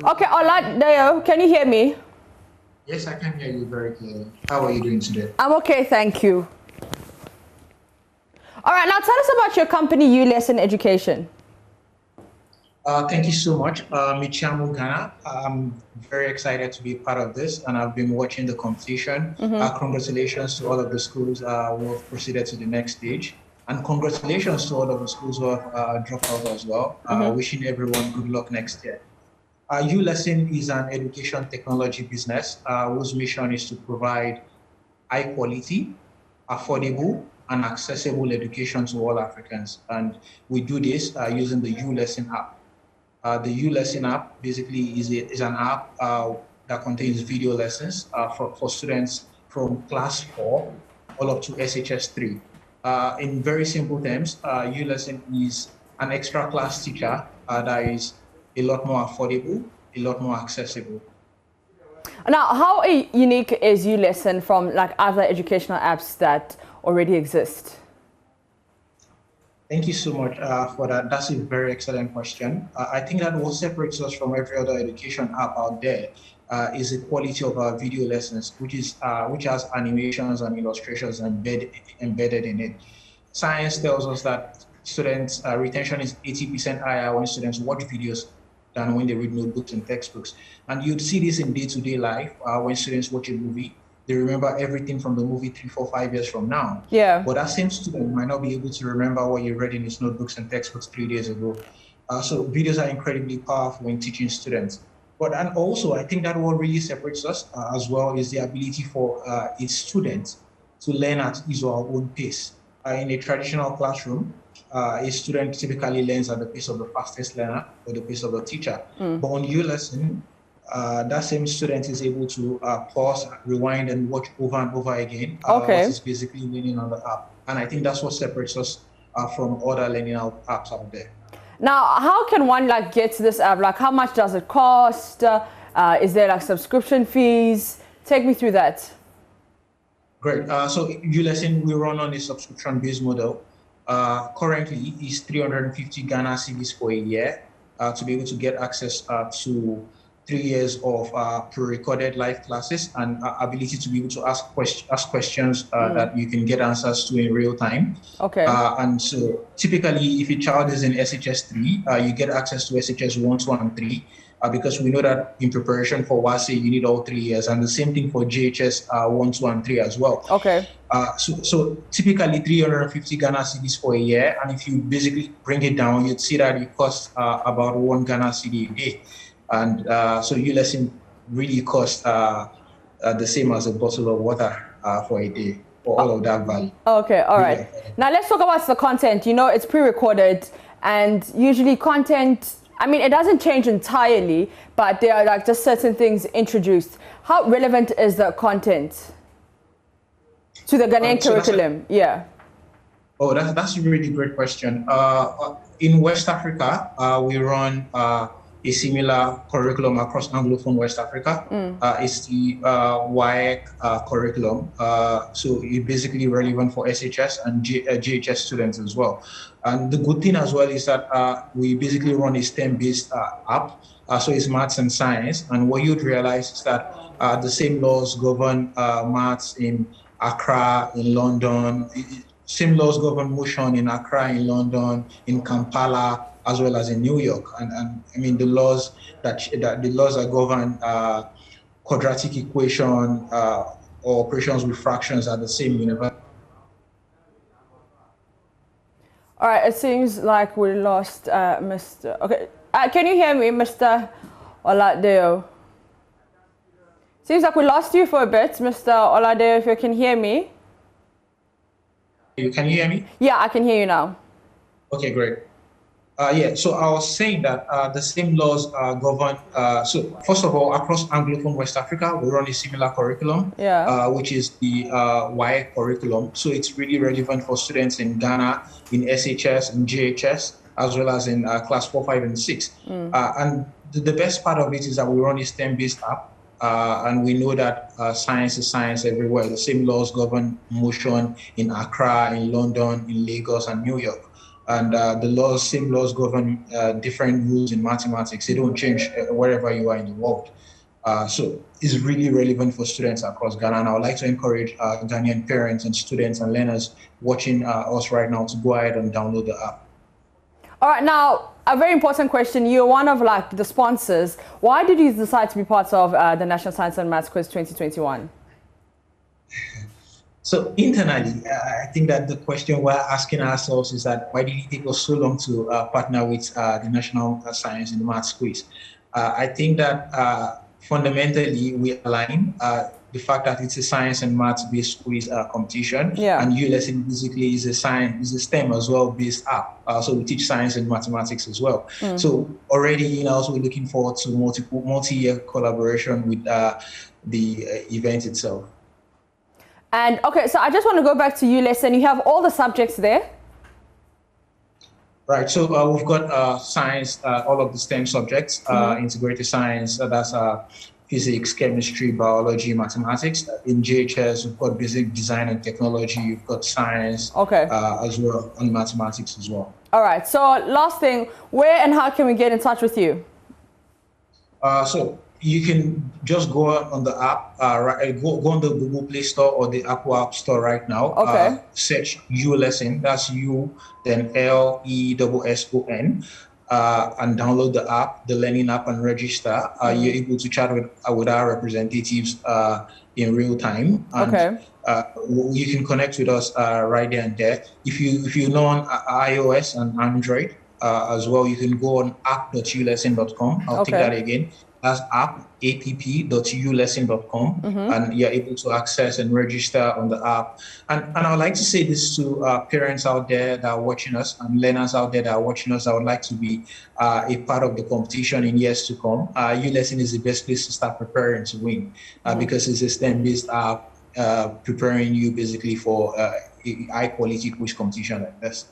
Okay, Oladeo, can you hear me? Yes, I can hear you very clearly. How are you doing today? I'm okay, thank you. All right, now tell us about your company, uLesson Education. Thank you so much, Michiamu Ghana. I'm very excited to be part of this, and I've been watching the competition. Congratulations to all of the schools who have proceeded to the next stage, and congratulations to all of the schools who have dropped out as well. Wishing everyone good luck next year. uLesson is an education technology business whose mission is to provide high quality, affordable, and accessible education to all Africans. And we do this using the uLesson app. The uLesson app basically is an app that contains video lessons for students from class 4 all up to SHS 3. In very simple terms, uLesson is an extra class teacher that is a lot more affordable, a lot more accessible. Now, how unique is uLesson from like other educational apps that already exist? Thank you so much for that. That's a very excellent question. I think that what separates us from every other education app out there is the quality of our video lessons, which has animations and illustrations embedded in it. Science tells us that students' retention is 80% higher when students watch videos than when they read notebooks and textbooks. And you'd see this in day-to-day life when students watch a movie. They remember everything from the movie 3, 4, 5 years from now. Yeah. But that same student might not be able to remember what you read in his notebooks and textbooks 3 days ago. So videos are incredibly powerful in teaching students. And also, I think that what really separates us as well is the ability for a student to learn at his or her own pace. In a traditional classroom, a student typically learns at the pace of the fastest learner or the pace of the teacher. But on uLesson, that same student is able to pause, rewind, and watch over and over again. What is basically learning on the app. And I think that's what separates us from other learning apps out there. Now, how can one like get to this app? Like, how much does it cost? Is there like subscription fees? Take me through that. Great. So uLesson, we run on a subscription-based model. Currently, it's 350 Ghana cedis for a year to be able to get access to 3 years of pre-recorded live classes and ability to be able to ask questions that you can get answers to in real time. Okay. And so typically, if a child is in SHS 3, you get access to SHS 1, 2, and 3 because we know that in preparation for WASE, you need all 3 years. And the same thing for JHS 1, 2, and 3 as well. Okay. So typically 350 Ghana cedis for a year. And if you basically bring it down, you'd see that it costs about 1 Ghana cedi a day. And so uLesson really costs the same as a bottle of water for a day for all of that value. Okay, all right. Now let's talk about the content. You know, it's pre-recorded and usually content, I mean, it doesn't change entirely, but there are like just certain things introduced. How relevant is the content to the Ghanaian curriculum? Yeah. Oh, that's a really great question. In West Africa, we run a similar curriculum across Anglophone West Africa. It's the WAEC curriculum. So it's basically relevant for SHS and JHS students as well. And the good thing as well is that we basically run a STEM-based app. So it's maths and science. And what you'd realize is that the same laws govern maths in Accra, in London. Same laws govern motion in Accra, in London, in Kampala, as well as in New York. And I mean, the laws that govern quadratic equation or operations with fractions are the same universal. All right, it seems like we lost Mr. Okay, can you hear me, Mr. Oladeo? Seems like we lost you for a bit, Mr. Oladeo, if you can hear me. Can you hear me? Yeah, I can hear you now. Okay, great. Yeah, so I was saying that the same laws govern. So first of all, across Anglophone West Africa, we run a similar curriculum, which is the WAEC curriculum. So it's really relevant for students in Ghana, in SHS and JHS, as well as in class 4, 5, and 6. And the best part of it is that we run a STEM-based app. And we know that science is science everywhere. The same laws govern motion in Accra, in London, in Lagos, and New York. and the same laws govern different rules in mathematics. They don't change wherever you are in the world. So it's really relevant for students across Ghana. And I would like to encourage Ghanaian parents and students and learners watching us right now to go ahead and download the app. All right, now, a very important question. You're one of the sponsors. Why did you decide to be part of the National Science and Maths Quiz 2021? So internally, I think that the question we're asking ourselves is that why did it take us so long to partner with the National Science and Maths Quiz? I think that fundamentally we align the fact that it's a science and maths-based quiz competition, and uLesson basically is a STEM as well based app. So we teach science and mathematics as well. So already, so we're looking forward to multi-year collaboration with the event itself. And okay, so I just want to go back to uLesson. You have all the subjects there. Right, so we've got science, all of the STEM subjects, integrated science, that's physics, chemistry, biology, mathematics. In JHS, we've got basic design and technology, you've got science as well, and mathematics as well. All right, so last thing, where and how can we get in touch with you? So you can just go on the app, go on the Google Play Store or the Apple App Store right now. Search uLesson, that's U, then LESSON, and download the app, the learning app, and register. You're able to chat with our representatives in real time. And, you can connect with us right there and there. If you know on iOS and Android as well, you can go on app.ulesson.com. I'll take that again. That's app.ulesson.com, and you're able to access and register on the app. And I would like to say this to parents out there that are watching us and learners out there that are watching us. I would like to be a part of the competition in years to come. uLesson is the best place to start preparing to win because it's a STEM-based app preparing you basically for a high-quality quiz competition like this.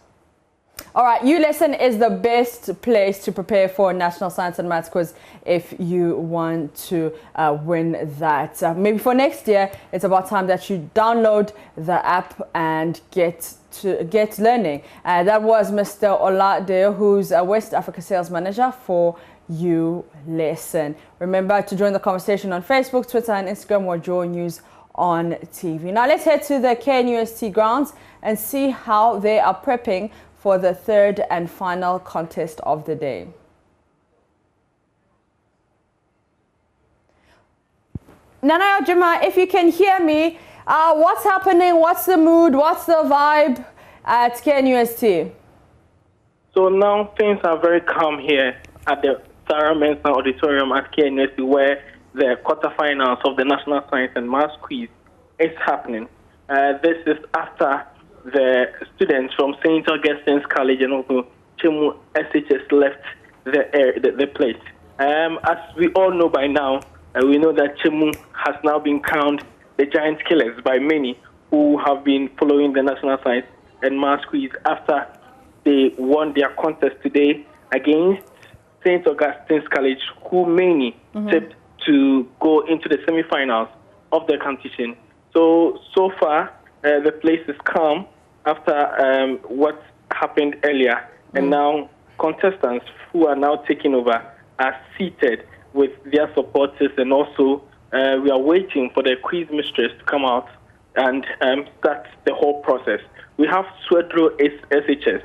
All right, uLesson is the best place to prepare for National Science and Maths Quiz if you want to win that. Maybe for next year, it's about time that you download the app and get learning. That was Mr. Olade, who's a West Africa Sales Manager for uLesson. Remember to join the conversation on Facebook, Twitter, and Instagram, or JoyNews on TV. Now let's head to the KNUST grounds and see how they are prepping for the third and final contest of the day. Nana Jima, if you can hear me, what's happening? What's the mood? What's the vibe at KNUST? So now things are very calm here at the Sarah Mensah Auditorium at KNUST, where the quarterfinals of the National Science and Maths Quiz is happening. This is after the students from St. Augustine's College and also Chemu SHS left the place. As we all know by now, we know that Chemu has now been crowned the giant killers by many who have been following the National Science and Maths Quiz after they won their contest today against St. Augustine's College, who many tipped to go into the semi-finals of the competition. So far, the place is calm after what happened earlier, and now contestants who are now taking over are seated with their supporters, and also we are waiting for the quiz mistress to come out and start the whole process. We have Swedro SHS,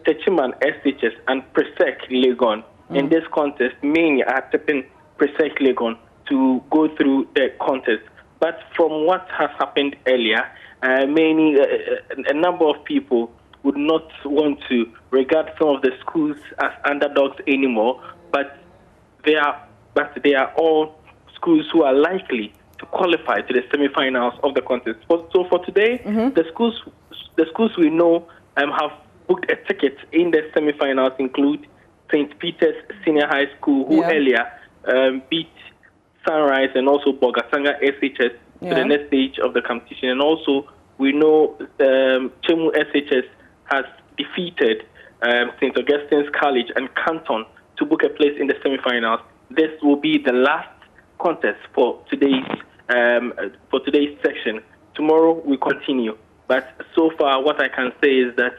Techiman SHS, and Presec Legon. In this contest, many are tipping Presec Legon to go through the contest. But from what has happened earlier, a number of people would not want to regard some of the schools as underdogs anymore, but they are all schools who are likely to qualify to the semi-finals of the contest. So for today, the schools we know have booked a ticket in the semi-finals include St. Peter's Senior High School, who earlier beat Sunrise and also Bogasanga SHS to the next stage of the competition. And also, we know Chemu SHS has defeated St. Augustine's College and Canton to book a place in the semi-finals. This will be the last contest for today's section. Tomorrow we continue. But so far, what I can say is that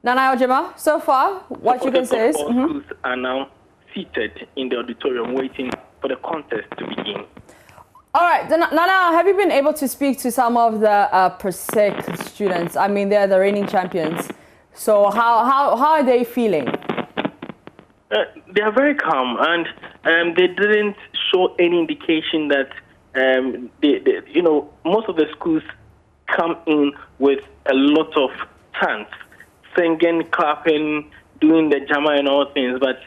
Nana Ojima, so far, what you can say is... schools are now seated in the auditorium waiting for the contest to begin. All right, Nana, have you been able to speak to some of the Prosec students? I mean, they're the reigning champions. So how are they feeling? They are very calm, and they didn't show any indication that most of the schools come in with a lot of chants, singing, clapping, doing the jama and all things. But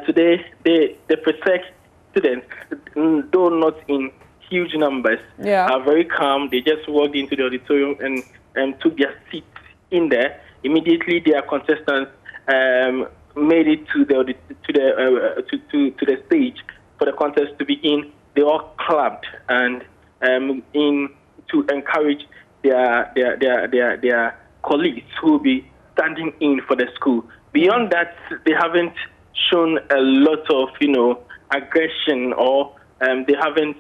today, the Prosec students, though not in huge numbers, are very calm. They just walked into the auditorium and took their seats in there. Immediately, their contestants made it to the stage for the contest to begin. They all clapped and to encourage their colleagues who will be standing in for the school. Beyond that, they haven't shown a lot of aggression, or they haven't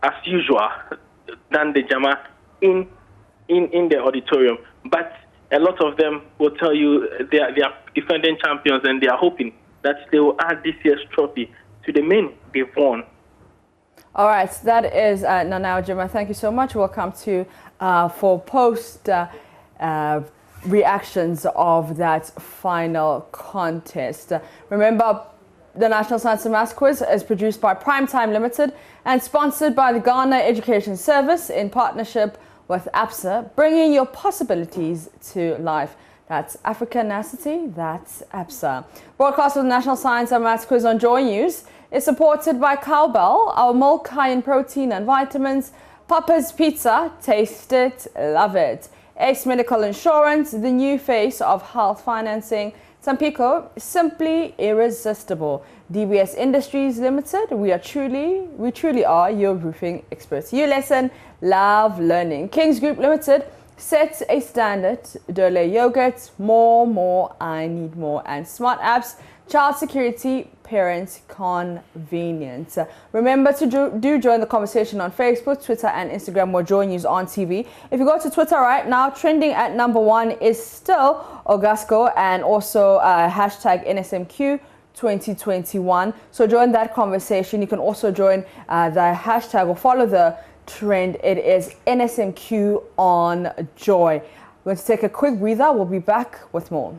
as usual done the jama in the auditorium. But a lot of them will tell you they are defending champions, and they are hoping that they will add this year's trophy to the main they've won. All right, that is Nana Ojima. Thank you so much. We'll come to for post reactions of that final contest. Remember, the National Science and Maths Quiz is produced by Primetime Limited and sponsored by the Ghana Education Service in partnership with APSA, bringing your possibilities to life. That's Africanacity, that's APSA. Broadcast of the National Science and Maths Quiz on JoyNews is supported by Cowbell, our milk high in protein and vitamins, Papa's Pizza, taste it, love it, Ace Medical Insurance, the new face of health financing, Tampico, simply irresistible, DBS Industries Limited, we truly are your roofing experts. uLesson, love learning. Kings Group Limited, sets a standard. Dole Yogurt, more, I need more. And Smart Apps, child security, parent convenience. Remember to do join the conversation on Facebook, Twitter, and Instagram, or JoyNews on TV. If you go to Twitter right now, trending at #1 is still Augusco, and also hashtag NSMQ 2021. So join that conversation. You can also join the hashtag or follow the trend. It is NSMQ on Joy. We're going to take a quick breather. We'll be back with more.